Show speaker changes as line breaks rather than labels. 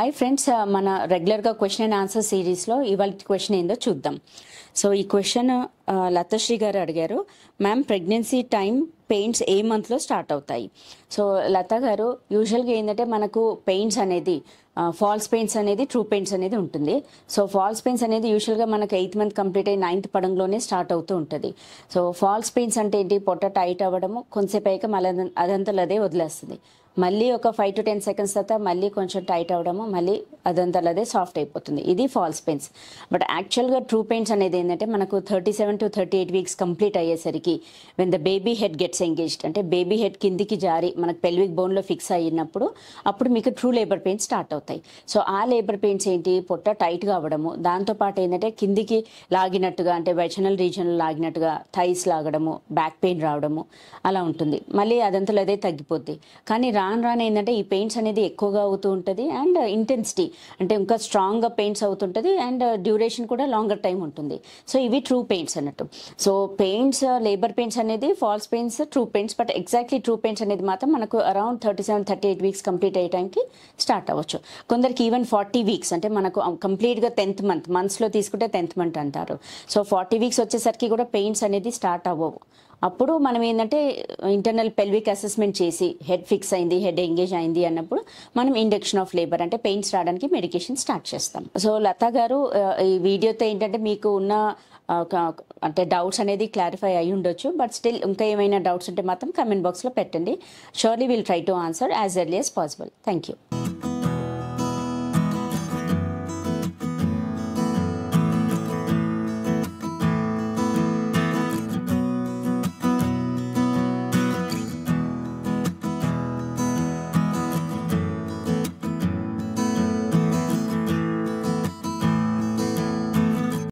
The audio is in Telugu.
హాయ్ ఫ్రెండ్స్, మన రెగ్యులర్గా క్వశ్చన్ అండ్ ఆన్సర్ సిరీస్లో ఇవాళ క్వశ్చన్ ఏందో చూద్దాం. సో ఈ క్వశ్చన్ లతశ్రీ గారు అడిగారు. మ్యామ్, ప్రెగ్నెన్సీ టైం పెయిన్స్ ఏ మంత్లో స్టార్ట్ అవుతాయి? సో లత గారు, యూజువల్గా ఏంటంటే మనకు పెయిన్స్ అనేది ఫాల్స్ పెయిన్స్ అనేది, ట్రూ పెయిన్స్ అనేది ఉంటుంది. సో ఫాల్స్ పెయిన్స్ అనేది యూజువల్గా మనకు 8th మంత్ కంప్లీట్ అయ్యి 9th పడంలోనే స్టార్ట్ అవుతూ ఉంటుంది. సో ఫాల్స్ పెయిన్స్ అంటే ఏంటి? పొట్ట టైట్ అవ్వడము, కొంచెంసేపు అయ్యాక మళ్ళీ అదంతా అదే వదిలేస్తుంది. మళ్ళీ ఒక 5 to 10 seconds తర్వాత మళ్ళీ కొంచెం టైట్ అవ్వడము, మళ్ళీ అదంతా అదే సాఫ్ట్ అయిపోతుంది. ఇది ఫాల్స్ పెయిన్స్. బట్ యాక్చువల్గా ట్రూ పెయిన్స్ అనేది ఏంటంటే మనకు 37 to 38 weeks కంప్లీట్ అయ్యేసరికి when the baby head gets engaged, అంటే బేబీ హెడ్ కిందికి జారి మనకు పెల్విక్ బోన్లో ఫిక్స్ అయినప్పుడు అప్పుడు మీకు ట్రూ లేబర్ పెయిన్స్ స్టార్ట్ అవుతాయి. సో ఆ లేబర్ పెయిన్స్ ఏంటి? పొట్ట టైట్గా అవ్వడము, దాంతోపాటు ఏంటంటే కిందికి లాగినట్టుగా, అంటే వెజనల్ రీజన్లో లాగినట్టుగా థైస్ లాగడము, బ్యాక్ పెయిన్ రావడము అలా ఉంటుంది. మళ్ళీ అదంతా అదే తగ్గిపోద్ది. కానీ రాను ఏంటంటే ఈ పెయిన్స్ అనేది ఎక్కువగా అవుతూ ఉంటుంది అండ్ ఇంటెన్సిటీ అంటే ఇంకా స్ట్రాంగ్గా పెయిన్స్ అవుతుంటుంది అండ్ డ్యూరేషన్ కూడా లాంగర్ టైం ఉంటుంది. సో ఇవి ట్రూ పెయిన్స్ అన్నట్టు. సో పెయిన్స్, లేబర్ పెయిన్స్ అనేది falls pains, true pains. But exactly true pains అనేది మాత్రం మనకు అరౌండ్ 37-38 weeks కంప్లీట్ అయ్యే టైంకి స్టార్ట్ అవ్వచ్చు. కొందరికి ఈవెన్ 40 weeks, అంటే మనకు కంప్లీట్గా 10th month, మంత్స్లో తీసుకుంటే 10th month అంటారు. సో 40 weeks వచ్చేసరికి కూడా పెయిన్స్ అనేది స్టార్ట్ అవ్వవు. అప్పుడు మనం ఏంటంటే ఇంటర్నల్ పెల్విక్ అసెస్మెంట్ చేసి హెడ్ ఫిక్స్ అయింది, హెడ్ ఎంగేజ్ అయింది అన్నప్పుడు మనం ఇండక్షన్ ఆఫ్ లేబర్, అంటే పెయిన్స్ రావడానికి మెడికేషన్ స్టార్ట్ చేస్తాం. సో లతా గారు, ఈ వీడియోతో ఏంటంటే మీకు ఉన్న అంటే డౌట్స్ అనేది క్లారిఫై అయి ఉండొచ్చు. బట్ స్టిల్ ఇంకా ఏమైనా డౌట్స్ ఉంటే మాత్రం కమెంట్ బాక్స్లో పెట్టండి. Surely will try to answer as early as possible. Thank you.